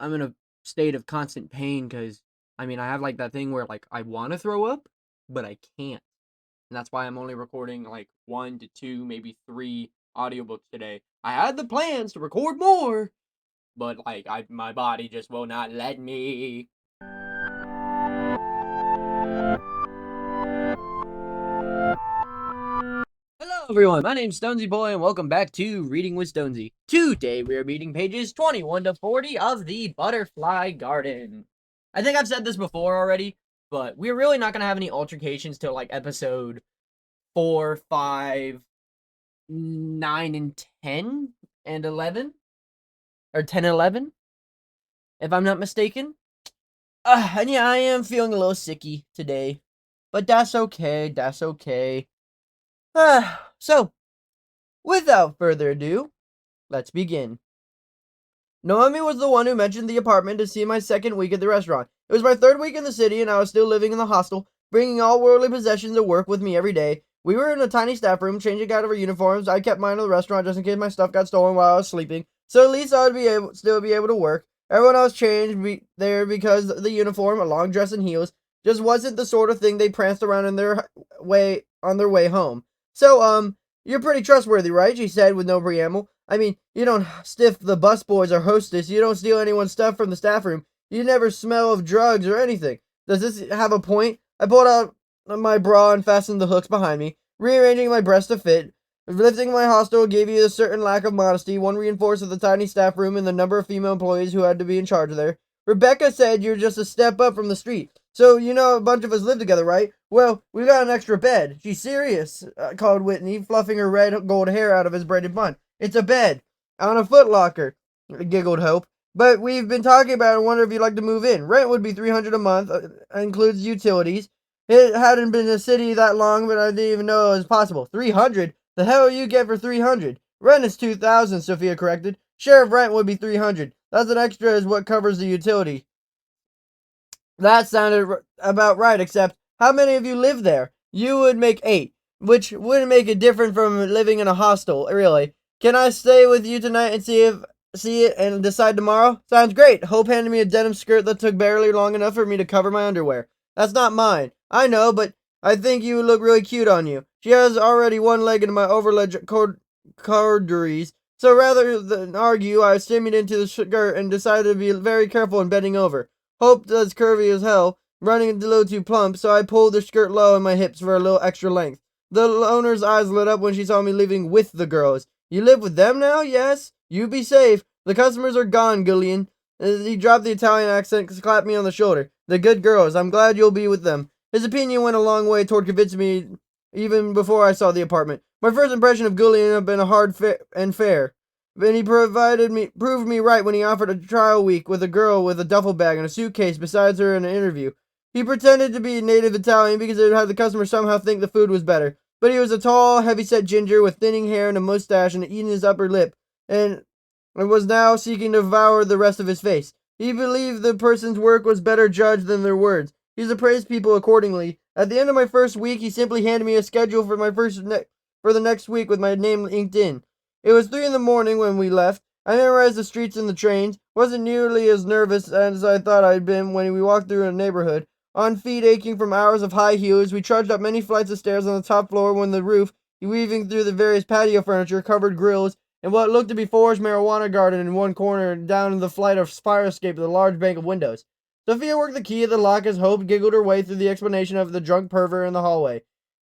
I'm in a state of constant pain because I mean I have like that thing where like I want to throw up, but I can't, and that's why I'm only recording like 1 to 2, maybe 3 audiobooks today. I had the plans to record more, but like my body just will not let me. Hello everyone, my name's Stonsey Boy and welcome back to Reading with Stonsey. Today we are reading pages 21 to 40 of The Butterfly Garden. I think I've said this before already, but we're really not going to have any altercations till like episode 4, 5, 9, and 10, and 11? Or 10 and 11, if I'm not mistaken. And yeah, I am feeling a little sicky today, but that's okay. So, without further ado, let's begin. Naomi was the one who mentioned the apartment to see my second week at the restaurant. It was my third week in the city, and I was still living in the hostel, bringing all worldly possessions to work with me every day. We were in a tiny staff room, changing out of our uniforms. I kept mine in the restaurant just in case my stuff got stolen while I was sleeping, so at least I would still be able to work. Everyone else changed there because the uniform, a long dress and heels, just wasn't the sort of thing they pranced around on their way home. So, you're pretty trustworthy, right? She said with no preamble. I mean, you don't stiff the busboys or hostess. You don't steal anyone's stuff from the staff room. You never smell of drugs or anything. Does this have a point? I pulled out my bra and fastened the hooks behind me, rearranging my breast to fit. Lifting my hostel gave you a certain lack of modesty, one reinforced with the tiny staff room and the number of female employees who had to be in charge there. Rebecca said you're just a step up from the street. So, you know, a bunch of us live together, right? Well, we got an extra bed. She's serious, called Whitney, fluffing her red gold hair out of his braided bun. It's a bed. On a footlocker, giggled Hope. But we've been talking about it and wonder if you'd like to move in. Rent would be $300 a month, includes utilities. It hadn't been in the city that long, but I didn't even know it was possible. 300? The hell you get for 300? Rent is 2,000, Sophia corrected. Share of rent would be 300. That's an extra as what covers the utility. That sounded about right, except how many of you live there? You would make 8, which wouldn't make it different from living in a hostel, really. Can I stay with you tonight and see it and decide tomorrow? Sounds great. Hope handed me a denim skirt that took barely long enough for me to cover my underwear. That's not mine. I know, but I think you would look really cute on you. She has already one leg into my overledge corduroys, so rather than argue, I stimulated into the skirt and decided to be very careful in bending over. Hope was curvy as hell, running a little too plump, so I pulled the skirt low on my hips for a little extra length. The owner's eyes lit up when she saw me leaving with the girls. You live with them now? Yes? You be safe. The customers are gone, Gillian. He dropped the Italian accent and clapped me on the shoulder. The good girls. I'm glad you'll be with them. His opinion went a long way toward convincing me even before I saw the apartment. My first impression of Gillian had been a hard and fair. And he proved me right when he offered a trial week with a girl with a duffel bag and a suitcase beside her in an interview. He pretended to be native Italian because it had the customer somehow think the food was better. But he was a tall, heavy-set ginger with thinning hair and a mustache and eating his upper lip, and was now seeking to devour the rest of his face. He believed the person's work was better judged than their words. He appraised people accordingly. At the end of my first week, he simply handed me a schedule for for the next week with my name inked in. It was 3 in the morning when we left. I memorized the streets and the trains, wasn't nearly as nervous as I thought I'd been when we walked through a neighborhood. On feet aching from hours of high heels, we trudged up many flights of stairs on the top floor when the roof, weaving through the various patio furniture, covered grills, and what looked to be forest marijuana garden in one corner, down the flight of fire escape with a large bank of windows. Sophia worked the key at the lock as Hope giggled her way through the explanation of the drunk pervert in the hallway.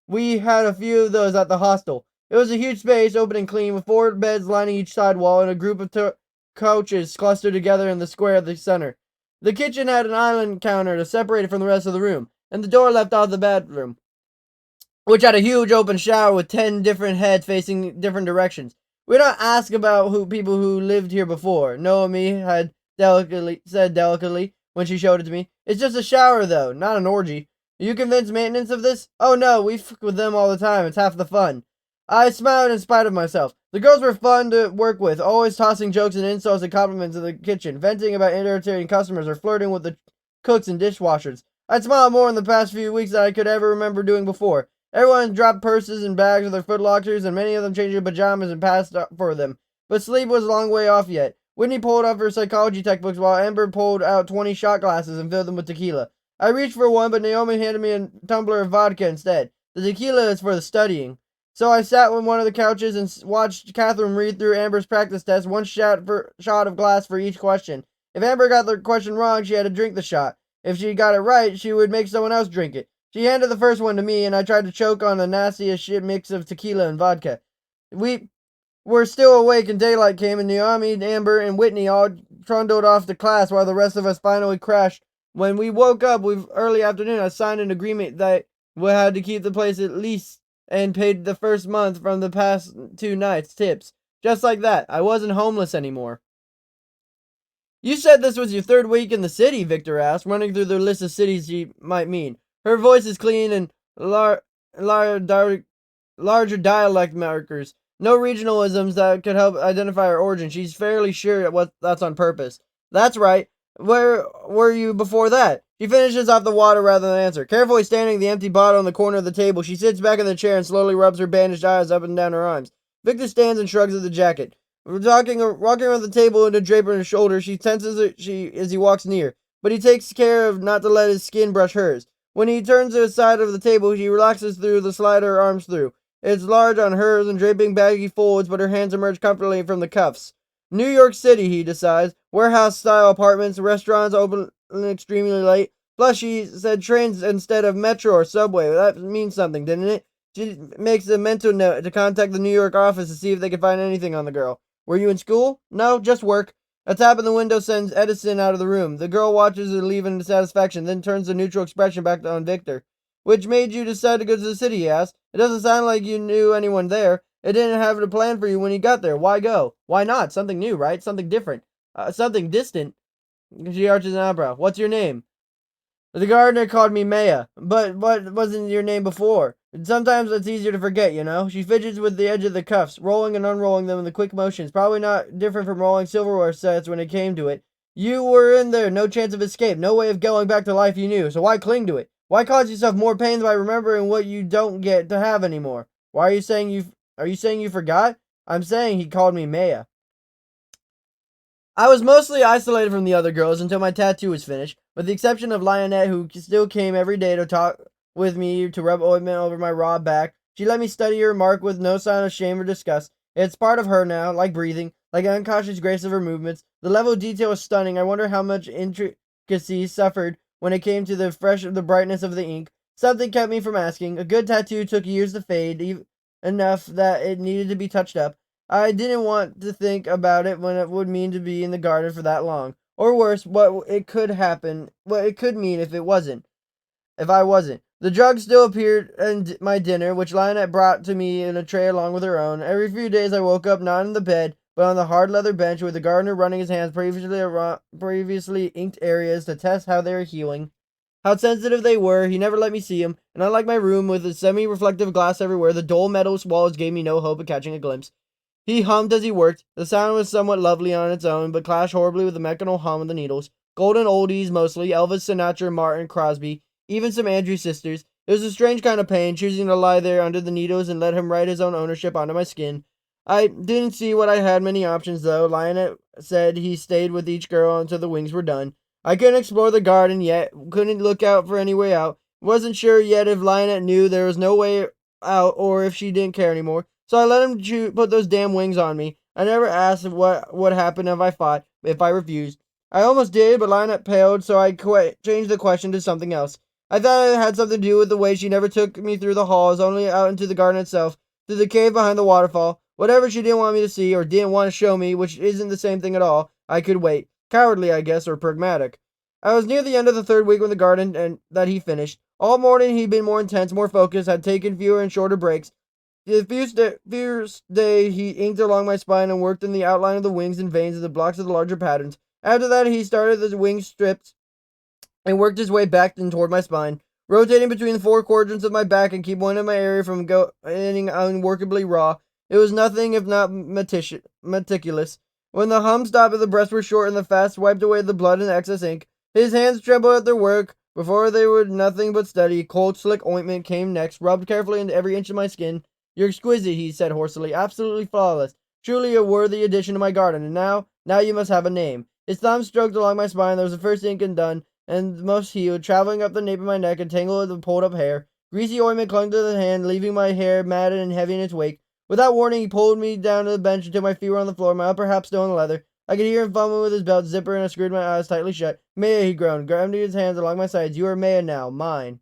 We had a few of those at the hostel. It was a huge space, open and clean, with 4 beds lining each side wall and a group of couches clustered together in the square at the center. The kitchen had an island counter to separate it from the rest of the room, and the door left off the bedroom, which had a huge open shower with 10 different heads facing different directions. We don't ask about people who lived here before, Naomi had said delicately when she showed it to me. It's just a shower, though, not an orgy. Are you convinced maintenance of this? Oh no, we fuck with them all the time. It's half the fun. I smiled in spite of myself. The girls were fun to work with, always tossing jokes and insults and compliments in the kitchen, venting about irritating customers or flirting with the cooks and dishwashers. I'd smiled more in the past few weeks than I could ever remember doing before. Everyone dropped purses and bags with their footlockers, and many of them changed their pajamas and passed for them. But sleep was a long way off yet. Whitney pulled out her psychology textbooks while Amber pulled out 20 shot glasses and filled them with tequila. I reached for one, but Naomi handed me a tumbler of vodka instead. The tequila is for the studying. So I sat on one of the couches and watched Catherine read through Amber's practice test, one shot of glass for each question. If Amber got the question wrong, she had to drink the shot. If she got it right, she would make someone else drink it. She handed the first one to me, and I tried to choke on the nastiest shit mix of tequila and vodka. We were still awake, and daylight came, and Naomi, Amber, and Whitney all trundled off to class while the rest of us finally crashed. When we woke up with early afternoon, I signed an agreement that we had to keep the place at least and paid the first month from the past 2 nights' tips. Just like that, I wasn't homeless anymore. You said this was your 3rd week in the city, Victor asked, running through the list of cities she might mean. Her voice is clean and larger dialect markers. No regionalisms that could help identify her origin. She's fairly sure that's on purpose. That's right. Where were you before that? She finishes off the water rather than answer. Carefully standing the empty bottle in the corner of the table, she sits back in the chair and slowly rubs her bandaged eyes up and down her arms. Victor stands and shrugs at the jacket. Walking around the table and a draper on his shoulder, she tenses as he walks near, but he takes care of not to let his skin brush hers. When he turns to the side of the table, she relaxes through the slide her arms through. It's large on hers and draping baggy folds, but her hands emerge comfortably from the cuffs. New York City, he decides. Warehouse-style apartments, restaurants open extremely late. Plus, she said trains instead of metro or subway. That means something, didn't it? She makes a mental note to contact the New York office to see if they can find anything on the girl. Were you in school? No, just work. A tap on the window sends Edison out of the room. The girl watches her leave in satisfaction, then turns the neutral expression back on Victor. Which made you decide to go to the city, he asked. It doesn't sound like you knew anyone there. It didn't have a plan for you when you got there. Why go? Why not? Something new, right? Something different. Something distant. She arches an eyebrow. What's your name? The gardener called me Maya. But what wasn't your name before? Sometimes it's easier to forget, you know? She fidgets with the edge of the cuffs, rolling and unrolling them with quick motions. Probably not different from rolling silverware sets when it came to it. You were in there, no chance of escape, no way of going back to life you knew, so why cling to it? Why cause yourself more pain by remembering what you don't get to have anymore? Are you saying you forgot? I'm saying he called me Maya. I was mostly isolated from the other girls until my tattoo was finished, with the exception of Lionette, who still came every day to talk with me, to rub ointment over my raw back. She let me study her mark with no sign of shame or disgust. It's part of her now, like breathing, like an unconscious grace of her movements. The level of detail was stunning. I wonder how much intricacy suffered when it came to the brightness of the ink. Something kept me from asking. A good tattoo took years to fade, enough that it needed to be touched up. I didn't want to think about it when it would mean to be in the garden for that long. Or worse, what it could mean if I wasn't. The jug still appeared in my dinner, which Lionette brought to me in a tray along with her own. Every few days I woke up not in the bed, but on the hard leather bench with the gardener running his hands previously inked areas to test how they were healing, how sensitive they were. He never let me see them, and unlike my room with a semi-reflective glass everywhere, the dull metal walls gave me no hope of catching a glimpse. He hummed as he worked. The sound was somewhat lovely on its own, but clashed horribly with the mechanical hum of the needles. Golden oldies mostly, Elvis, Sinatra, Martin, Crosby, even some Andrews sisters. It was a strange kind of pain, choosing to lie there under the needles and let him write his own ownership onto my skin. I didn't see what I had many options, though. Lionette said he stayed with each girl until the wings were done. I couldn't explore the garden yet, couldn't look out for any way out. Wasn't sure yet if Lionette knew there was no way out or if she didn't care anymore. So I let him put those damn wings on me. I never asked what would happen if I fought, if I refused. I almost did, but Lionette paled, so I changed the question to something else. I thought it had something to do with the way she never took me through the halls, only out into the garden itself, to the cave behind the waterfall. Whatever she didn't want me to see, or didn't want to show me, which isn't the same thing at all, I could wait. Cowardly, I guess, or pragmatic. I was near the end of the 3rd week in the garden, and that he finished. All morning he'd been more intense, more focused, had taken fewer and shorter breaks. The first day he inked along my spine and worked in the outline of the wings and veins of the blocks of the larger patterns. After that he started the wing strips and worked his way back and toward my spine, rotating between the 4 quadrants of my back and keep one in my area from getting unworkably raw. It was nothing if not meticulous. When the hum stopped and the breaths were short and the fast wiped away the blood and excess ink, his hands trembled at their work. Before they were nothing but steady. Cold, slick ointment came next, rubbed carefully into every inch of my skin. You're exquisite, he said hoarsely, absolutely flawless. Truly a worthy addition to my garden. And now, Now you must have a name. His thumb stroked along my spine. There was the first ink and done, and the most healed, traveling up the nape of my neck, a tangle of the pulled-up hair. Greasy ointment clung to the hand, leaving my hair matted and heavy in its wake. Without warning, he pulled me down to the bench until my feet were on the floor, my upper half still in the leather. I could hear him fumbling with his belt zipper, and I screwed my eyes tightly shut. Maya, he groaned, grabbing his hands along my sides. You are Maya now, mine.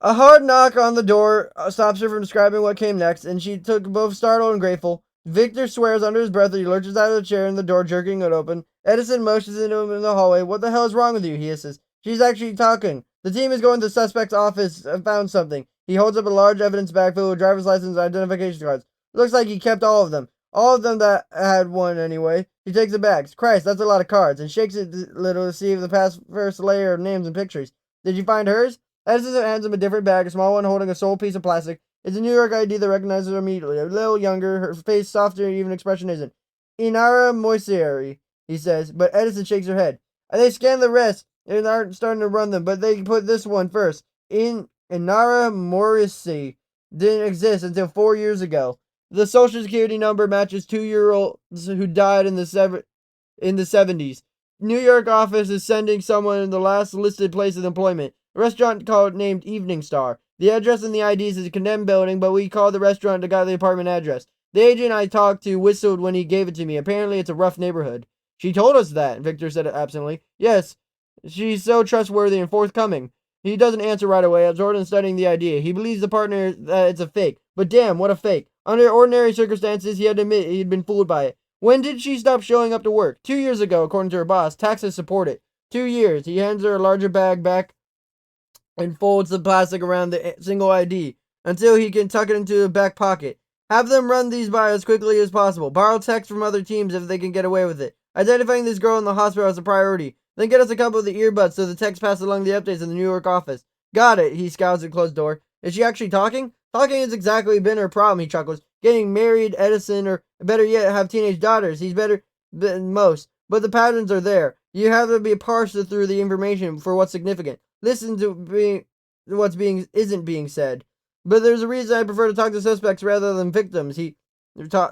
A hard knock on the door stops her from describing what came next, and she took both startled and grateful. Victor swears under his breath that he lurches out of the chair and the door jerking it open. Edison motions into him in the hallway. What the hell is wrong with you? He hisses. She's actually talking. The team is going to the suspect's office and found something. He holds up a large evidence bag filled with driver's license and identification cards. Looks like he kept all of them. All of them that had one, anyway. He takes the bags. Christ, that's a lot of cards, and shakes it a little to see if the first layer of names and pictures. Did you find hers? Edison hands him a different bag, a small one holding a sole piece of plastic. It's a New York ID that recognizes her immediately. A little younger, her face softer, even expression isn't. Inara Moisieri, he says, but Edison shakes her head. They scan the rest and aren't starting to run them, but they put this one first. Inara Morrissey didn't exist until 4 years ago. The social security number matches 2-year-olds who died in the 70s. New York office is sending someone in the last listed place of employment. A restaurant named Evening Star. The address in the IDs is a condemned building, but we called the restaurant and got the apartment address. The agent I talked to whistled when he gave it to me. Apparently it's a rough neighborhood. She told us that, Victor said absently. Yes, she's so trustworthy and forthcoming. He doesn't answer right away, absorbed in studying the idea. He believes the partner that it's a fake. But damn, what a fake. Under ordinary circumstances, he had to admit he'd been fooled by it. When did she stop showing up to work? 2 years ago, according to her boss. Taxes support it. 2 years. He hands her a larger bag back and folds the plastic around the single ID until he can tuck it into the back pocket. Have them run these by as quickly as possible. Borrow text from other teams if they can get away with it. Identifying this girl in the hospital is a priority. Then get us a couple of the earbuds so the text passes along the updates in the New York office. Got it, he scowls at the closed door. Is she actually talking? Talking has exactly been her problem, he chuckles. Getting married, Edison, or better yet, have teenage daughters. He's better than most. But the patterns are there. You have to be parser through the information for what's significant. Listen to what's isn't being said. But there's a reason I prefer to talk to suspects rather than victims. He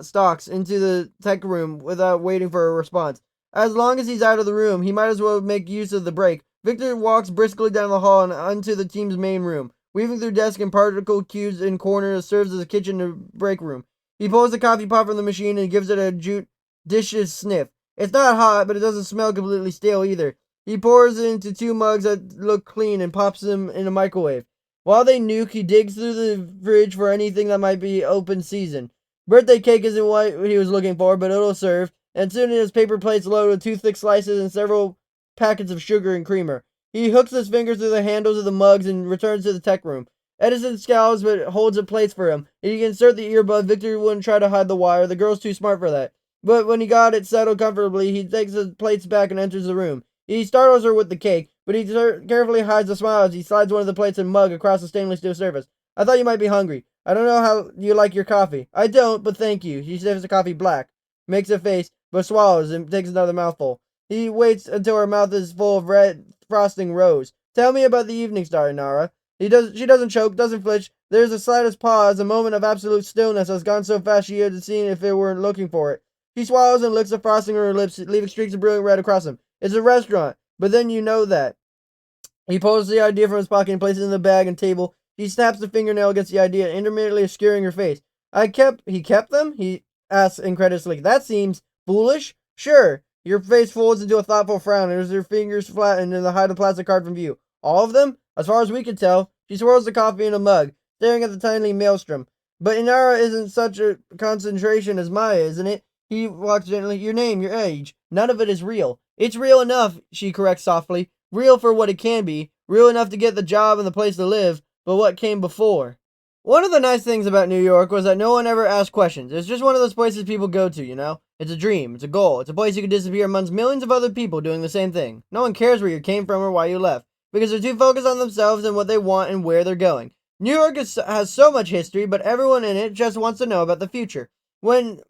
stalks into the tech room without waiting for a response. As long as he's out of the room, he might as well make use of the break. Victor walks briskly down the hall and onto the team's main room. Weaving through desks and particle cubes in corners serves as a kitchen and break room. He pulls the coffee pot from the machine and gives it a judicious sniff. It's not hot, but it doesn't smell completely stale either. He pours it into 2 mugs that look clean and pops them in a microwave. While they nuke, he digs through the fridge for anything that might be open season. Birthday cake isn't what he was looking for, but it'll serve. And soon his paper plate's loaded with 2 thick slices and several packets of sugar and creamer. He hooks his fingers through the handles of the mugs and returns to the tech room. Edison scowls but holds a plate for him. He can insert the earbud. Victor wouldn't try to hide the wire. The girl's too smart for that. But when he got it settled comfortably, he takes the plates back and enters the room. He startles her with the cake, but he carefully hides the smile as he slides one of the plates and mug across the stainless steel surface. I thought you might be hungry. I don't know how you like your coffee. I don't, but thank you. She sips the coffee black, makes a face, but swallows and takes another mouthful. He waits until her mouth is full of red frosting rose. Tell me about the Evening Star, Nara. She doesn't choke, doesn't flinch. There's the slightest pause, a moment of absolute stillness has gone so fast she had seen if it weren't looking for it. She swallows and licks the frosting on her lips, leaving streaks of brilliant red across them. It's a restaurant, but then you know that. He pulls the idea from his pocket and places it in the bag and table. He snaps the fingernail against the idea, intermittently obscuring her face. He kept them? He asks incredulously. That seems foolish. Sure. Your face folds into a thoughtful frown as her fingers flatten and hide the plastic card from view. All of them? As far as we could tell. She swirls the coffee in a mug, staring at the tiny maelstrom. But Inara isn't such a concentration as Maya, isn't it? He walks gently. Your name, your age. None of it is real. It's real enough, she corrects softly. Real for what it can be. Real enough to get the job and the place to live. But what came before? One of the nice things about New York was that no one ever asked questions. It's just one of those places people go to, you know? It's a dream. It's a goal. It's a place you can disappear amongst millions of other people doing the same thing. No one cares where you came from or why you left, because they're too focused on themselves and what they want and where they're going. New York has so much history, but everyone in it just wants to know about the future. When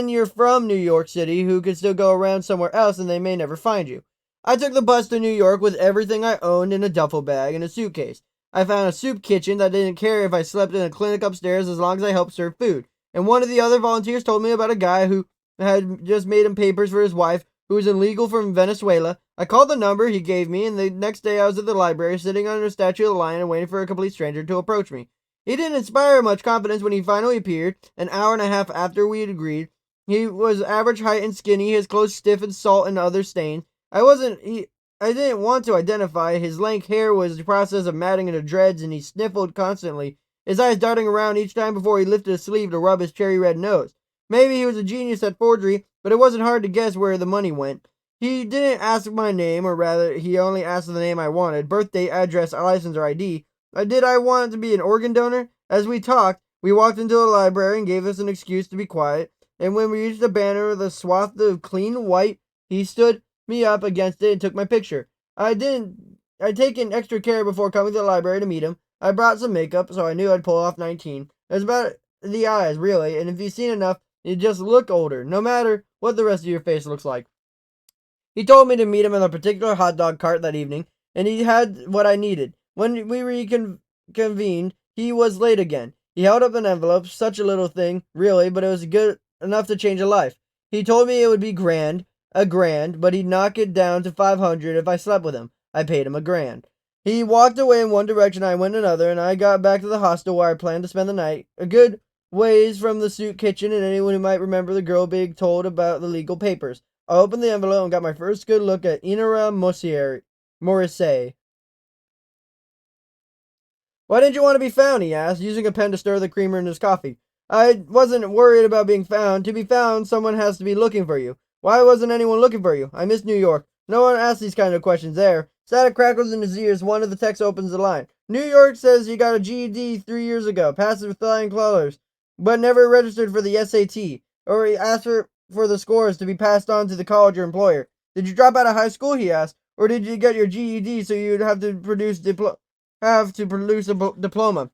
you're from New York City who can still go around somewhere else and they may never find you. I took the bus to New York with everything I owned in a duffel bag and a suitcase. I found a soup kitchen that didn't care if I slept in a clinic upstairs as long as I helped serve food. And one of the other volunteers told me about a guy who had just made him papers for his wife, who was illegal from Venezuela. I called the number he gave me, and the next day I was at the library, sitting under a statue of the lion and waiting for a complete stranger to approach me. He didn't inspire much confidence when he finally appeared, an hour and a half after we had agreed. He was average height and skinny, his clothes stiff and salt and other stains. I didn't want to identify. His lank hair was the process of matting into dreads, and he sniffled constantly, his eyes darting around each time before he lifted a sleeve to rub his cherry red nose. Maybe he was a genius at forgery, but it wasn't hard to guess where the money went. He didn't ask my name, or rather, he only asked the name I wanted, birthday, address, license, or ID. Did I want to be an organ donor? As we talked, we walked into the library and gave us an excuse to be quiet, and when we reached the banner with a swath of clean white, he stood me up against it and took my picture. I'd taken extra care before coming to the library to meet him. I brought some makeup, so I knew I'd pull off 19. It was about the eyes, really, and if you've seen enough, you just look older, no matter what the rest of your face looks like. He told me to meet him in a particular hot dog cart that evening, and he had what I needed. When we reconvened, he was late again. He held up an envelope, such a little thing, really, but it was good enough to change a life. He told me it would be a grand, but he'd knock it down to 500 if I slept with him. I paid him a grand. He walked away in one direction, I went in another, and I got back to the hostel where I planned to spend the night. A good ways from the soup kitchen and anyone who might remember the girl being told about the legal papers. I opened the envelope and got my first good look at Inara Morrissey. Why didn't you want to be found? He asked, using a pen to stir the creamer in his coffee. I wasn't worried about being found. To be found, someone has to be looking for you. Why wasn't anyone looking for you? I miss New York. No one asks these kind of questions there. Static crackles in his ears. One of the texts opens the line. New York says you got a GED 3 years ago, passed with flying colors, but never registered for the SAT, or he asked for the scores to be passed on to the college or employer. Did you drop out of high school? He asked, or did you get your GED so you'd have to produce a diploma?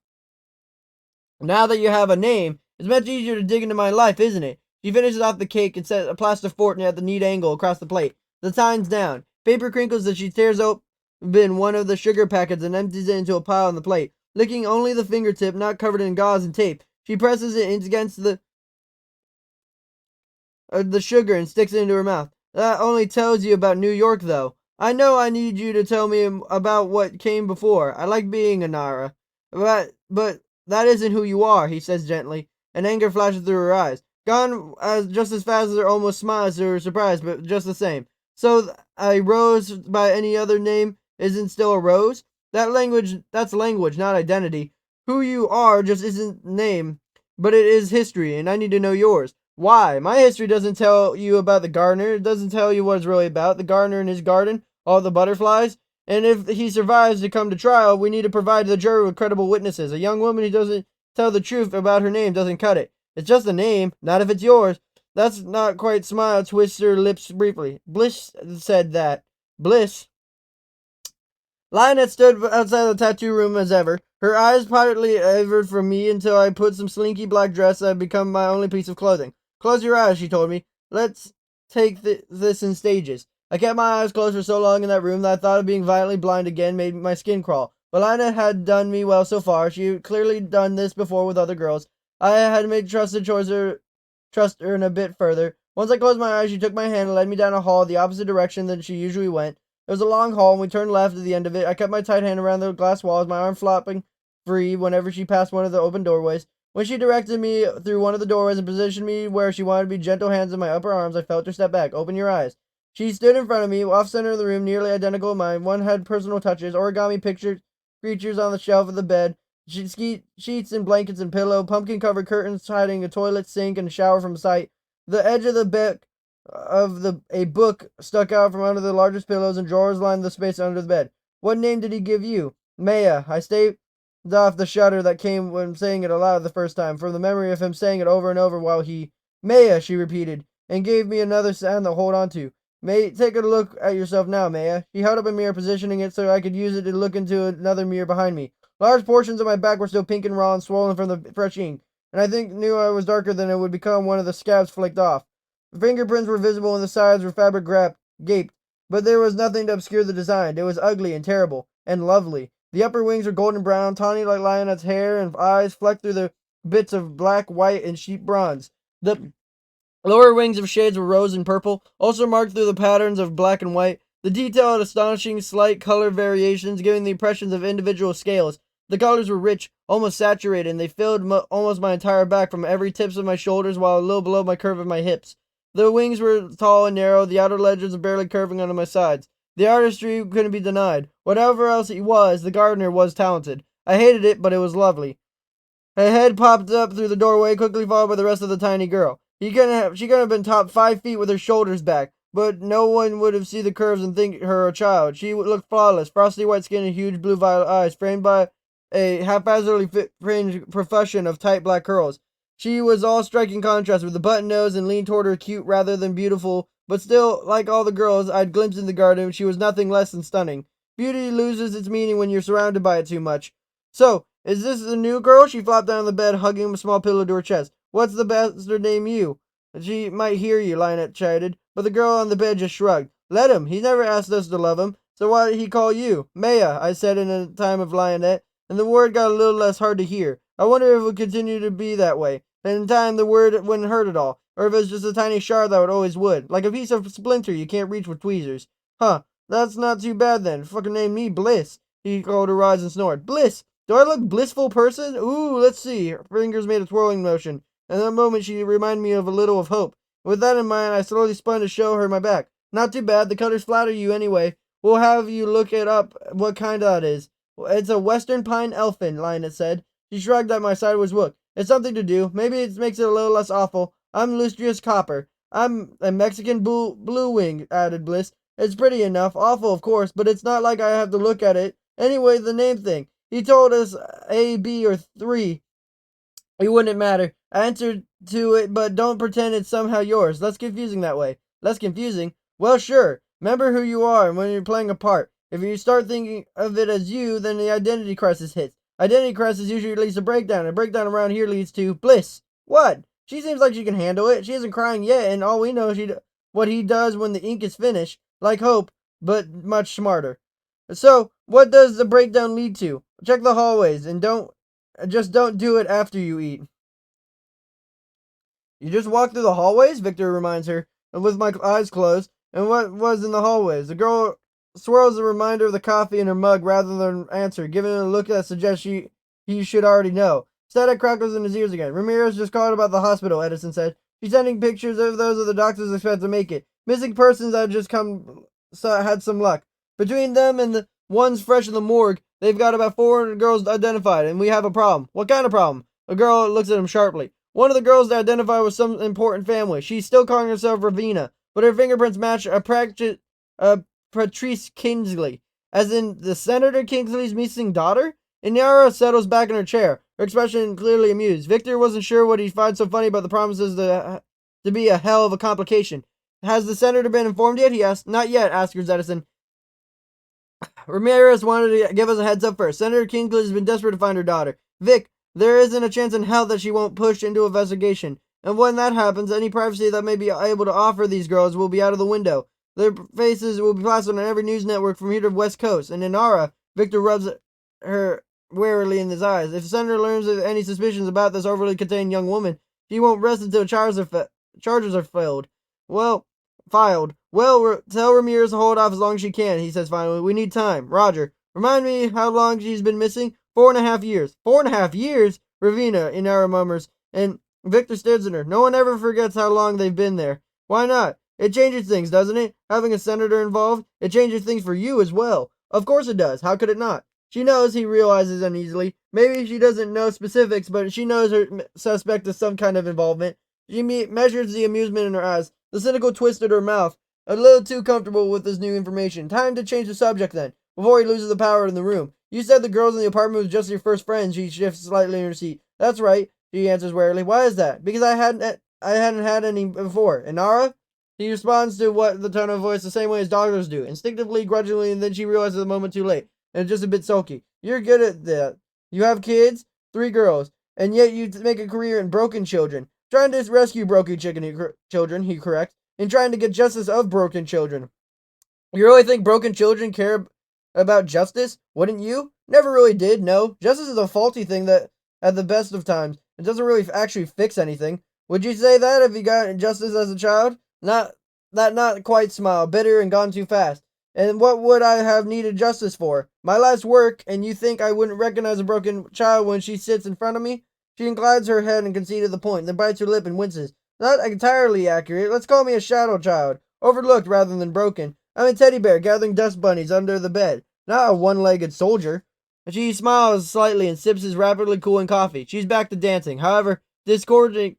Now that you have a name, it's much easier to dig into my life, isn't it? She finishes off the cake and sets a plaster fork at the neat angle across the plate. The time's down. Paper crinkles as she tears open one of the sugar packets and empties it into a pile on the plate, licking only the fingertip not covered in gauze and tape. She presses it against the sugar and sticks it into her mouth. That only tells you about New York, though. I know I need you to tell me about what came before. I like being a Nara. But that isn't who you are, he says gently, and anger flashes through her eyes. Gone just as fast as her almost smiles to her surprise, but just the same. So a rose by any other name isn't still a rose? That's language, not identity. Who you are just isn't name, but it is history, and I need to know yours. Why? My history doesn't tell you about the gardener. It doesn't tell you what it's really about. The gardener and his garden, all the butterflies. And if he survives to come to trial, we need to provide the jury with credible witnesses. A young woman who doesn't tell the truth about her name doesn't cut it. It's just a name, not if it's yours. That's not quite smile, twists her lips briefly. Bliss said that. Bliss? Lionette stood outside the tattoo room as ever. Her eyes privately averted from me until I put some slinky black dress that had become my only piece of clothing. Close your eyes, she told me. Let's take this in stages. I kept my eyes closed for so long in that room that I thought of being violently blind again made my skin crawl. But Lionette had done me well so far. She had clearly done this before with other girls. I had made trust her in a bit further. Once I closed my eyes, she took my hand and led me down a hall the opposite direction than she usually went. It was a long hall, and we turned left at the end of it. I kept my tight hand around the glass walls, my arm flopping free whenever she passed one of the open doorways. When she directed me through one of the doorways and positioned me where she wanted me, gentle hands in my upper arms, I felt her step back. Open your eyes. She stood in front of me, off center of the room, nearly identical to mine. One had personal touches, origami picture creatures on the shelf of the bed, sheets and blankets and pillow, pumpkin-covered curtains hiding a toilet, sink, and shower from sight. The edge of the back of a book stuck out from under the largest pillows, and drawers lined the space under the bed. What name did he give you? Maya. I staved off the shudder that came when saying it aloud the first time, from the memory of him saying it over and over while he... Maya, she repeated, and gave me another sound to hold on to. Take a look at yourself now, Maya. He held up a mirror, positioning it so I could use it to look into another mirror behind me. Large portions of my back were still pink and raw and swollen from the fresh ink, and I knew I was darker than it would become one of the scabs flicked off. The fingerprints were visible and the sides were fabric gaped, but there was nothing to obscure the design. It was ugly and terrible and lovely. The upper wings were golden brown, tawny like Lionette's hair, and eyes flecked through the bits of black, white, and sheep bronze. The Lower wings of shades of rose and purple, also marked through the patterns of black and white. The detail had astonishing slight color variations, giving the impressions of individual scales. The colors were rich, almost saturated, and they filled almost my entire back from every tips of my shoulders while a little below my curve of my hips. The wings were tall and narrow, the outer ledges barely curving onto my sides. The artistry couldn't be denied. Whatever else he was, the gardener was talented. I hated it, but it was lovely. Her head popped up through the doorway, quickly followed by the rest of the tiny girl. She couldn't have been top 5 feet with her shoulders back, but no one would have seen the curves and think her a child. She looked flawless, frosty white skin and huge blue violet eyes, framed by a haphazardly fringed profusion of tight black curls. She was all striking contrast with the button nose and leaned toward her cute rather than beautiful, but still, like all the girls I'd glimpsed in the garden, she was nothing less than stunning. Beauty loses its meaning when you're surrounded by it too much. So, is this the new girl? She flopped down on the bed, hugging a small pillow to her chest. What's the bastard name you? She might hear you, Lionette chided, but the girl on the bed just shrugged. Let him. He never asked us to love him. So why did he call you? Maya, I said in a time of Lionette, and the word got a little less hard to hear. I wonder if it would continue to be that way. And in time, the word wouldn't hurt at all. Or if it was just a tiny shard that always would. Like a piece of splinter you can't reach with tweezers. Huh. That's not too bad then. Fucking name me Bliss. He called her rise and snored. Bliss! Do I look blissful person? Ooh, let's see. Her fingers made a twirling motion. In that moment, she reminded me of a little of hope. With that in mind, I slowly spun to show her my back. Not too bad. The colors flatter you anyway. We'll have you look it up what kind that is. It's a western pine elfin, Lionel said. She shrugged at my sideways look. It's something to do. Maybe it makes it a little less awful. I'm Lustrious Copper. I'm a Mexican blue wing, added Bliss. It's pretty enough. Awful, of course, but it's not like I have to look at it. Anyway, the name thing. He told us A, B, or 3. It wouldn't matter. Answer to it, but don't pretend it's somehow yours. Less confusing that way. Less confusing? Well, sure. Remember who you are when you're playing a part. If you start thinking of it as you, then the identity crisis hits. Identity crisis usually leads to breakdown. A breakdown around here leads to bliss. What? She seems like she can handle it. She isn't crying yet, and all we know what he does when the ink is finished. Like Hope, but much smarter. So, what does the breakdown lead to? Check the hallways and don't do it after you eat. You just walk through the hallways? Victor reminds her, and with my eyes closed. And what was in the hallways? The girl swirls the reminder of the coffee in her mug rather than answer, giving it a look that suggests he should already know. Static crackles in his ears again. Ramirez just called about the hospital, Edison said. She's sending pictures of those of the doctors expect to make it. Missing persons that just had some luck. Between them and the ones fresh in the morgue, they've got about 400 girls identified, and we have a problem. What kind of problem? A girl looks at him sharply. One of the girls that identified with some important family. She's still calling herself Ravina, but her fingerprints match Patrice Kingsley, as in the Senator Kingsley's missing daughter? Inara settles back in her chair, her expression clearly amused. Victor wasn't sure what he'd find so funny about the promises to be a hell of a complication. Has the senator been informed yet? He asked. Not yet, Askers Edison. Ramirez wanted to give us a heads up first. Senator Kingsley has been desperate to find her daughter. Vic, there isn't a chance in hell that she won't push into investigation. And when that happens, any privacy that may be able to offer these girls will be out of the window. Their faces will be plastered on every news network from here to West Coast. And Inara, Victor rubs her warily in his eyes. If the senator learns of any suspicions about this overly contained young woman, he won't rest until charges are filed. Well, tell Ramirez to hold off as long as she can, he says finally. We need time. Roger. Remind me how long she's been missing? 4.5 years. 4.5 years? Ravina, Inara murmurs, and Victor stares at her. No one ever forgets how long they've been there. Why not? It changes things, doesn't it? Having a senator involved, it changes things for you as well. Of course it does. How could it not? She knows, he realizes uneasily. Maybe she doesn't know specifics, but she knows her suspect is some kind of involvement. She measures the amusement in her eyes, the cynical twist at her mouth. A little too comfortable with this new information. Time to change the subject then, before he loses the power in the room. You said the girls in the apartment was just your first friends. She shifts slightly in her seat. That's right, she answers warily. Why is that? Because I hadn't had any before. Inara? He responds to what the tone of voice the same way as doctors do, instinctively, grudgingly, and then she realizes the moment too late, and just a bit sulky. You're good at that. You have kids, 3 girls, and yet you make a career in broken children. Trying to rescue broken children, he corrects, and trying to get justice of broken children. You really think broken children care about justice? Wouldn't you? Never really did, no. Justice is a faulty thing that, at the best of times, it doesn't really actually fix anything. Would you say that if you got justice as a child? Not quite smile, bitter and gone too fast. And what would I have needed justice for? My life's work, and you think I wouldn't recognize a broken child when she sits in front of me? She inclines her head and concedes the point, then bites her lip and winces. Not entirely accurate. Let's call me a shadow child. Overlooked rather than broken. I'm a teddy bear gathering dust bunnies under the bed, not a one-legged soldier. She smiles slightly and sips his rapidly cooling coffee. She's back to dancing. However, disconcerting,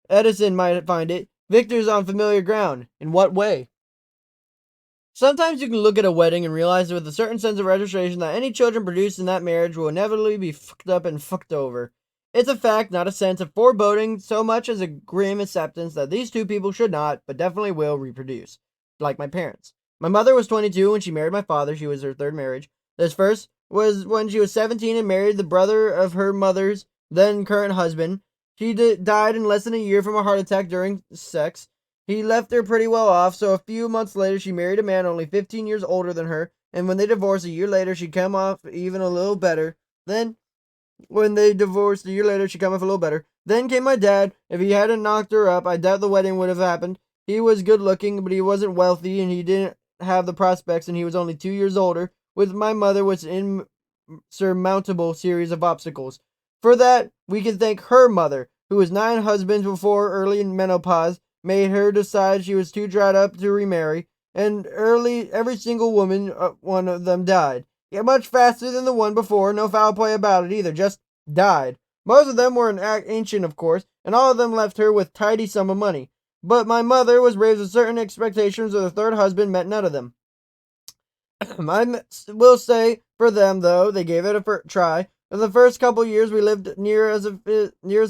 Edison might find it. Victor's on familiar ground. In what way? Sometimes you can look at a wedding and realize with a certain sense of registration that any children produced in that marriage will inevitably be fucked up and fucked over. It's a fact, not a sense of foreboding, so much as a grim acceptance that these two people should not, but definitely will, reproduce. Like my parents. My mother was 22 when she married my father. She was her third marriage. This first was when she was 17 and married the brother of her mother's then current husband. She died in less than a year from a heart attack during sex. He left her pretty well off, so a few months later she married a man only 15 years older than her, and when they divorced a year later she came off even a little better. Then came my dad. If he hadn't knocked her up, I doubt the wedding would have happened. He was good looking, but he wasn't wealthy, and he didn't have the prospects, and he was only 2 years older. With my mother was an insurmountable series of obstacles. For that, we can thank her mother, who was 9 husbands before early menopause made her decide she was too dried up to remarry, and every single woman, one of them died. Yet much faster than the one before, no foul play about it either, just died. Most of them were ancient, of course, and all of them left her with tidy sum of money. But my mother was raised with certain expectations of the third husband, met none of them. I will say for them, though, they gave it a try. For the first couple years, we lived near as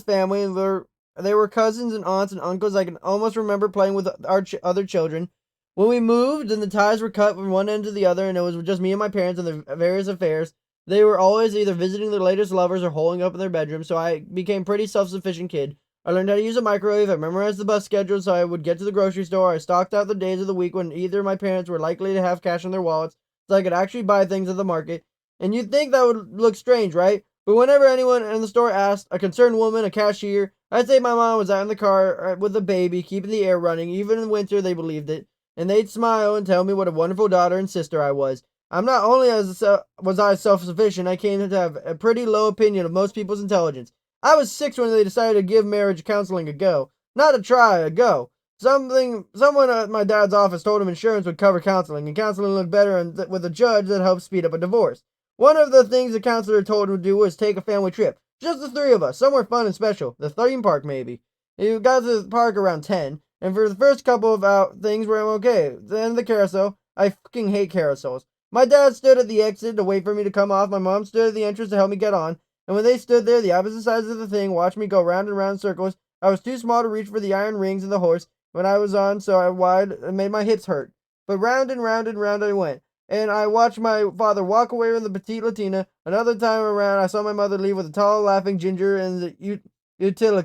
family, and they were cousins and aunts and uncles. I can almost remember playing with our other children. When we moved and the ties were cut from one end to the other, and it was just me and my parents and their various affairs, they were always either visiting their latest lovers or holing up in their bedroom, so I became a pretty self-sufficient kid. I learned how to use a microwave. I memorized the bus schedule so I would get to the grocery store. I stocked out the days of the week when either of my parents were likely to have cash in their wallets so I could actually buy things at the market. And you'd think that would look strange, right? But whenever anyone in the store asked, a concerned woman, a cashier, I'd say my mom was out in the car with the baby, keeping the air running. Even in winter, they believed it. And they'd smile and tell me what a wonderful daughter and sister I was. I'm not only was I self-sufficient, I came to have a pretty low opinion of most people's intelligence. I was 6 when they decided to give marriage counseling a go. Not a try, a go. Someone at my dad's office told him insurance would cover counseling, and counseling looked better with a judge that helped speed up a divorce. One of the things the counselor told him to do was take a family trip. Just the 3 of us, somewhere fun and special. The theme park, maybe. We got to the park around 10, and for the first couple of things were okay. Then the carousel. I fucking hate carousels. My dad stood at the exit to wait for me to come off. My mom stood at the entrance to help me get on. And when they stood there, the opposite sides of the thing, watched me go round and round in circles. I was too small to reach for the iron rings and the horse when I was on, so I wide and made my hips hurt. But round and round and round I went. And I watched my father walk away with the petite Latina. Another time around, I saw my mother leave with a tall, laughing ginger and the util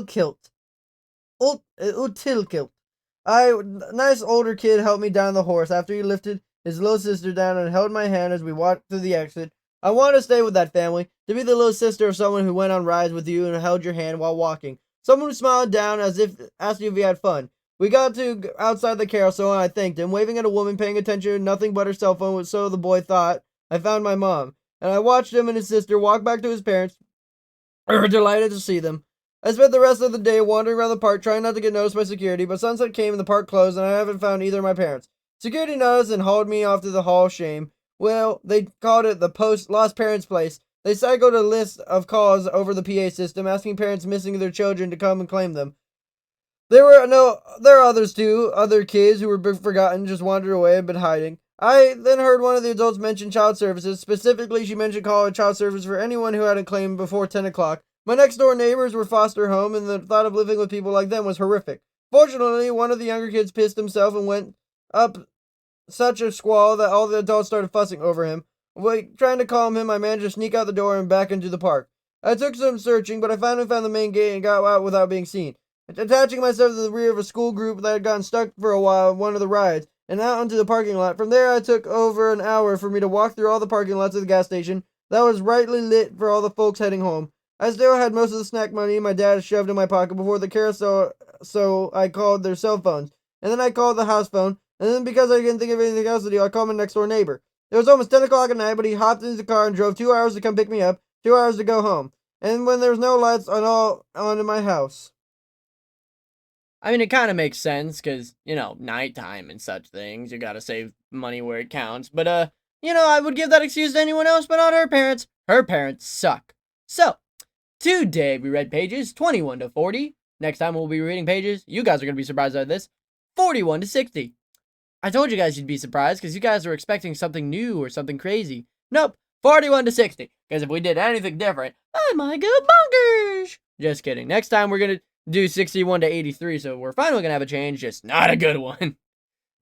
kilt. Nice older kid helped me down the horse after he lifted his little sister down and held my hand as we walked through the exit. I wanted to stay with that family, to be the little sister of someone who went on rides with you and held your hand while walking. Someone who smiled down as if asked you if you had fun. We got to outside the carousel and I thanked him, waving at a woman paying attention to nothing but her cell phone, so the boy thought. I found my mom, and I watched him and his sister walk back to his parents. We were delighted to see them. I spent the rest of the day wandering around the park trying not to get noticed by security, but sunset came and the park closed and I haven't found either of my parents. Security noticed and hauled me off to the hall of shame. Well, they called it the lost parents place. They cycled a list of calls over the PA system asking parents missing their children to come and claim them. There are others too, other kids who were forgotten, just wandered away and been hiding. I then heard one of the adults mention child services. Specifically, she mentioned calling child service for anyone who hadn't claimed before 10 o'clock. My next door neighbors were foster home, and the thought of living with people like them was horrific. Fortunately, one of the younger kids pissed himself and went up such a squall that all the adults started fussing over him. Trying to calm him, I managed to sneak out the door and back into the park. I took some searching, but I finally found the main gate and got out without being seen. Attaching myself to the rear of a school group that had gotten stuck for a while on one of the rides, and out onto the parking lot. From there, I took over an hour for me to walk through all the parking lots of the gas station that was brightly lit for all the folks heading home. I still had most of the snack money my dad had shoved in my pocket before the carousel, so I called their cell phones. And then I called the house phone, and then because I couldn't think of anything else to do, I called my next door neighbor. It was almost 10 o'clock at night, but he hopped into the car and drove 2 hours to come pick me up, 2 hours to go home. And when there was no lights on in my house. I mean, it kind of makes sense because, nighttime and such things. You gotta save money where it counts. But, I would give that excuse to anyone else, but not her parents. Her parents suck. So, today we read pages 21 to 40. Next time we'll be reading pages, you guys are gonna be surprised by this, 41 to 60. I told you guys you'd be surprised because you guys were expecting something new or something crazy. Nope, 41 to 60. Because if we did anything different, I might go bonkers. Just kidding. Next time we're gonna do 61 to 83, so we're finally gonna have a change, just not a good one.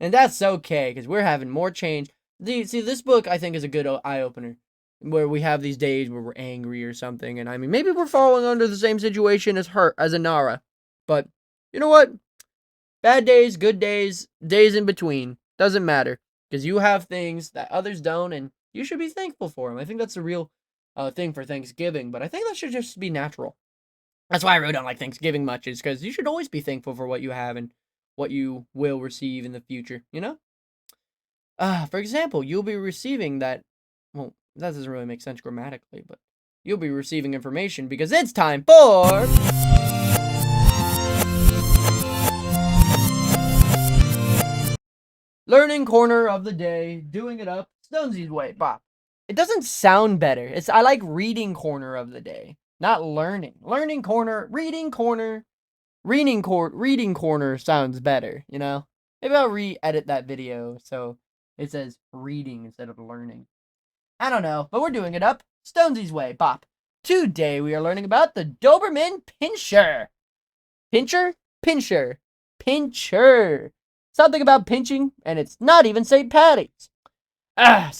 And that's okay, because we're having more change. See, this book, I think, is a good eye-opener, where we have these days where we're angry or something, and I mean, maybe we're falling under the same situation as Anara, but you know what? Bad days, good days, days in between, doesn't matter, because you have things that others don't, and you should be thankful for them. I think that's a real thing for Thanksgiving, but I think that should just be natural. That's why I really don't like Thanksgiving much, is because you should always be thankful for what you have and what you will receive in the future, For example, you'll be receiving that, well, that doesn't really make sense grammatically, but you'll be receiving information because it's time for... Learning Corner of the Day, doing it up Stonsey's way, Bob. It doesn't sound better. I like Reading Corner of the Day. Not learning. Learning corner, reading corner, reading corner sounds better, Maybe I'll re-edit that video so it says reading instead of learning. I don't know, but we're doing it up Stonsey's way, Bop. Today we are learning about the Doberman Pinscher. Pinscher. Something about pinching, and it's not even St. Patty's. It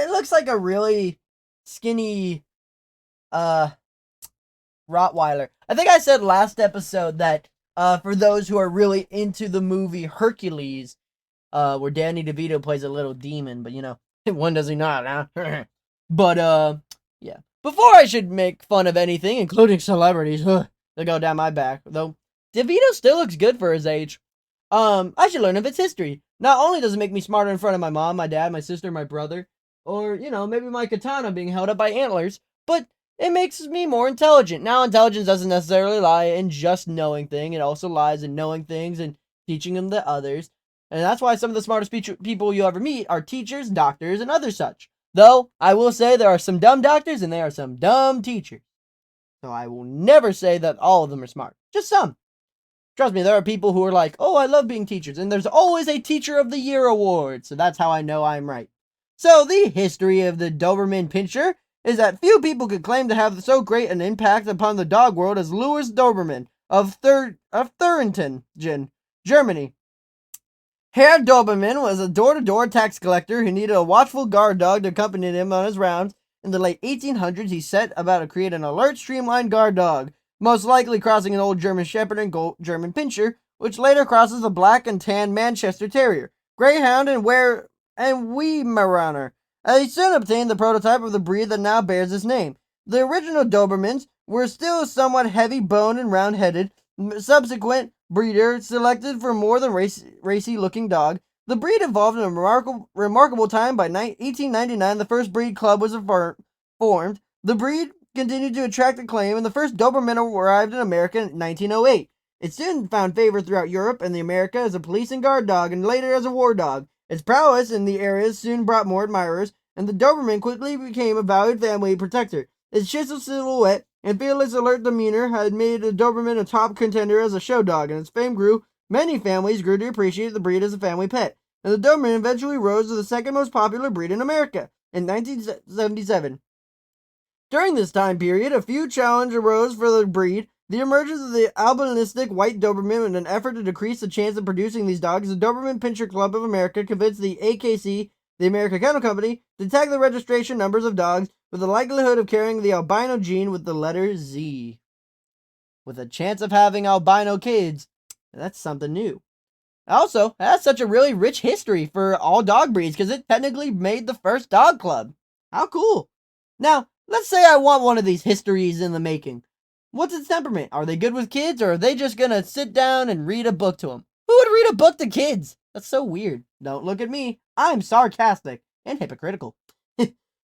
looks like a really skinny Rottweiler. I think I said last episode that for those who are really into the movie Hercules, where Danny DeVito plays a little demon, but when does he not, huh? But yeah. Before I should make fun of anything, including celebrities, they go down my back, though DeVito still looks good for his age. I should learn of its history. Not only does it make me smarter in front of my mom, my dad, my sister, my brother, or, maybe my katana being held up by antlers, but it makes me more intelligent. Now, intelligence doesn't necessarily lie in just knowing things. It also lies in knowing things and teaching them to others. And that's why some of the smartest people you'll ever meet are teachers, doctors, and other such. Though, I will say there are some dumb doctors and there are some dumb teachers. So I will never say that all of them are smart. Just some. Trust me, there are people who are like, oh, I love being teachers. And there's always a Teacher of the Year award. So that's how I know I'm right. So the history of the Doberman Pinscher is that few people could claim to have so great an impact upon the dog world as Louis Doberman of Thuringen, Germany. Herr Doberman was a door-to-door tax collector who needed a watchful guard dog to accompany him on his rounds. In the late 1800s, he set about to create an alert, streamlined guard dog, most likely crossing an old German Shepherd and German Pinscher, which later crosses a black and tan Manchester Terrier, Greyhound, and Weimaraner. He soon obtained the prototype of the breed that now bears his name. The original Dobermans were still somewhat heavy-boned and round-headed. Subsequent breeder selected for more than racy-looking dog. The breed evolved in a remarkable time. By 1899, the first breed club was formed. The breed continued to attract acclaim, and the first Doberman arrived in America in 1908. It soon found favor throughout Europe and the America as a police and guard dog, and later as a war dog. Its prowess in the areas soon brought more admirers, and the Doberman quickly became a valued family protector. Its chisel silhouette and fearless, alert demeanor had made the Doberman a top contender as a show dog, and its fame grew. Many families grew to appreciate the breed as a family pet, and the Doberman eventually rose to the second most popular breed in America in 1977. During this time period, a few challenges arose for the breed. The emergence of the albinistic white Doberman in an effort to decrease the chance of producing these dogs, the Doberman Pinscher Club of America convinced the AKC, the American Kennel Company, to tag the registration numbers of dogs with the likelihood of carrying the albino gene with the letter Z. With a chance of having albino kids, that's something new. Also, it has such a really rich history for all dog breeds because it technically made the first dog club. How cool! Now, let's say I want one of these histories in the making. What's its temperament? Are they good with kids, or are they just gonna sit down and read a book to them? Who would read a book to kids? That's so weird. Don't look at me. I'm sarcastic and hypocritical.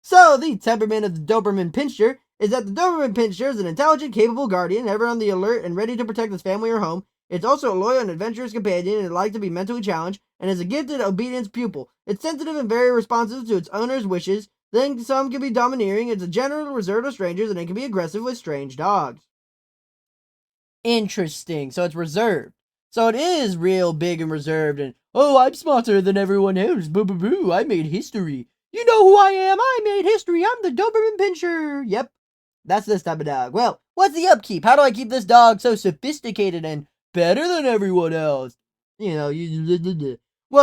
So, the temperament of the Doberman Pinscher is that the Doberman Pinscher is an intelligent, capable guardian, ever on the alert and ready to protect his family or home. It's also a loyal and adventurous companion, and it likes to be mentally challenged, and is a gifted obedience pupil. It's sensitive and very responsive to its owner's wishes. Then some can be domineering. It's a general reserved with strangers, and it can be aggressive with strange dogs. Interesting. So it's reserved. So it is real big and reserved, and oh, I'm smarter than everyone else. Boo boo boo. I made history. You know who I am. I made history. I'm the Doberman Pinscher. Yep. That's this type of dog. Well, what's the upkeep? How do I keep this dog so sophisticated and better than everyone else? Well,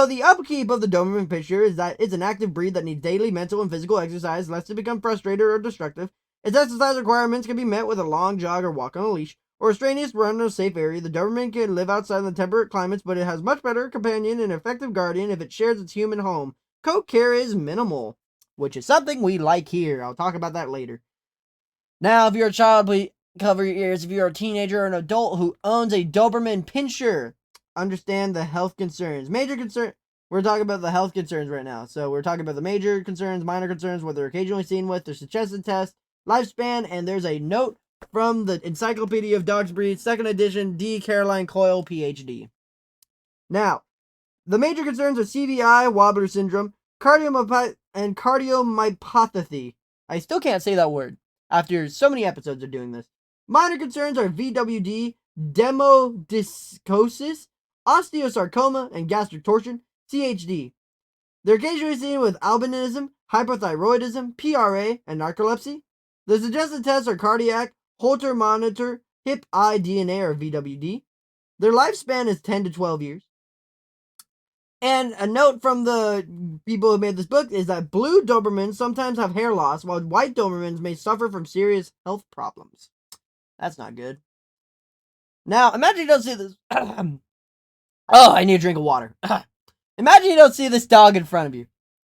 the upkeep of the Doberman Pinscher is that it's an active breed that needs daily mental and physical exercise, lest it become frustrated or destructive. Its exercise requirements can be met with a long jog or walk on a leash, or a strenuous run in a safe area. The Doberman can live outside in the temperate climates, but it has much better companion and effective guardian if it shares its human home. Coat care is minimal, which is something we like here. I'll talk about that later. Now, if you're a child, please cover your ears. If you're a teenager or an adult who owns a Doberman Pinscher, understand the health concerns. Major concern. We're talking about the health concerns right now. So we're talking about the major concerns, minor concerns, what they're occasionally seen with, their suggested test, lifespan, and there's a note from the Encyclopedia of Dogs Breeds, 2nd edition, D. Caroline Coyle, PhD. Now, the major concerns are CVI, Wobbler syndrome, and cardiomyopathy. I still can't say that word after so many episodes of doing this. Minor concerns are VWD, demodyscosis, osteosarcoma, and gastric torsion, CHD. They're occasionally seen with albinism, hypothyroidism, PRA, and narcolepsy. The suggested tests are cardiac, Holter monitor, hip eye DNA, or VWD. Their lifespan is 10 to 12 years. And a note from the people who made this book is that blue Dobermans sometimes have hair loss, while white Dobermans may suffer from serious health problems. That's not good. Now, imagine you don't see this. Oh, I need a drink of water. Imagine you don't see this dog in front of you.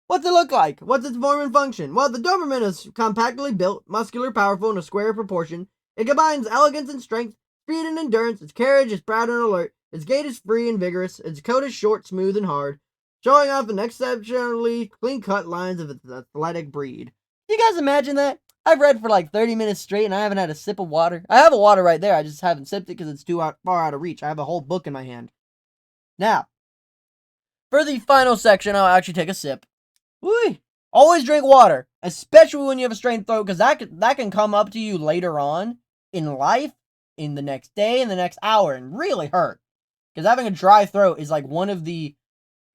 What's it look like? What's its form and function? Well, the Doberman is compactly built, muscular, powerful, and a square proportion. It combines elegance and strength, speed and endurance. Its carriage is proud and alert. Its gait is free and vigorous. Its coat is short, smooth, and hard, showing off an exceptionally clean-cut lines of its athletic breed. You guys imagine that? I've read for like 30 minutes straight and I haven't had a sip of water. I have a water right there. I just haven't sipped it because it's too far out of reach. I have a whole book in my hand. Now, for the final section, I'll actually take a sip. Woo! Always drink water, especially when you have a strained throat, because that can come up to you later on in life, in the next day, in the next hour, and really hurt. Because having a dry throat is like one of the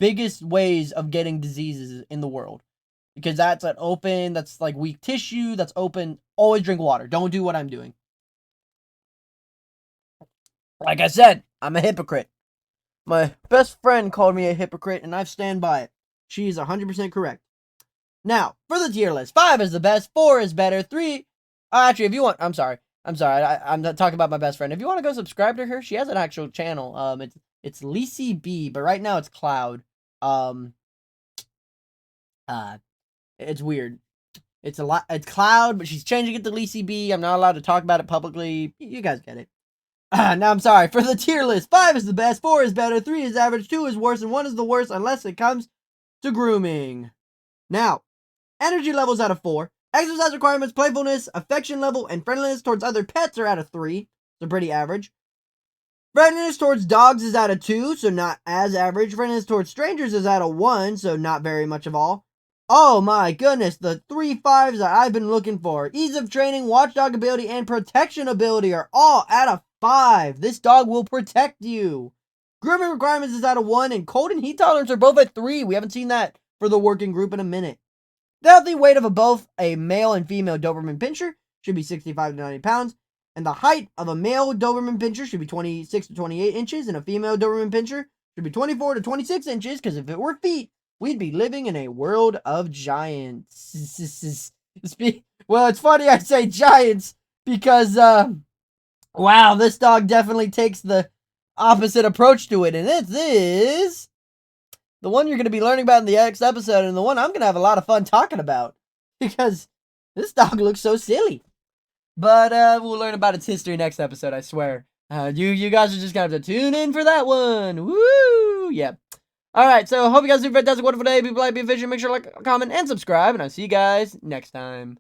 biggest ways of getting diseases in the world. Because that's that's like weak tissue, that's open. Always drink water. Don't do what I'm doing. Like I said, I'm a hypocrite. My best friend called me a hypocrite, and I stand by it. She's 100% correct. Now, for the tier list. 5 is the best, 4 is better, 3... actually, if you want... I'm sorry. I'm talking about my best friend. If you want to go subscribe to her, she has an actual channel. It's Lacey B, but right now it's Cloud. It's weird. It's Cloud, but she's changing it to Lacey B. I'm not allowed to talk about it publicly. You guys get it. Now, I'm sorry. For the tier list, 5 is the best, 4 is better, 3 is average, 2 is worse, and 1 is the worst unless it comes to grooming. Now, energy levels out of 4. Exercise requirements, playfulness, affection level, and friendliness towards other pets are out of 3. So pretty average. Friendliness towards dogs is out of 2, so not as average. Friendliness towards strangers is out of 1, so not very much of all. Oh my goodness, the 3 5s that I've been looking for. Ease of training, watchdog ability, and protection ability are all out of 5. This dog will protect you. Grooming requirements is out of 1, and cold and heat tolerance are both at 3. We haven't seen that for the working group in a minute. The healthy weight of both a male and female Doberman Pinscher should be 65 to 90 pounds, and the height of a male Doberman Pinscher should be 26 to 28 inches, and a female Doberman Pinscher should be 24 to 26 inches, because if it were feet, we'd be living in a world of giants. Well, it's funny I say giants, because, wow, this dog definitely takes the opposite approach to it, and this is the one you're going to be learning about in the next episode, and the one I'm going to have a lot of fun talking about, because This dog looks so silly. But we'll learn about its history next episode, I swear. You guys are just gonna have to tune in for that one. Woo! Yeah. Alright, so hope you guys do a fantastic, wonderful day. Be polite, be efficient, make sure to like, comment, and subscribe. And I'll see you guys next time.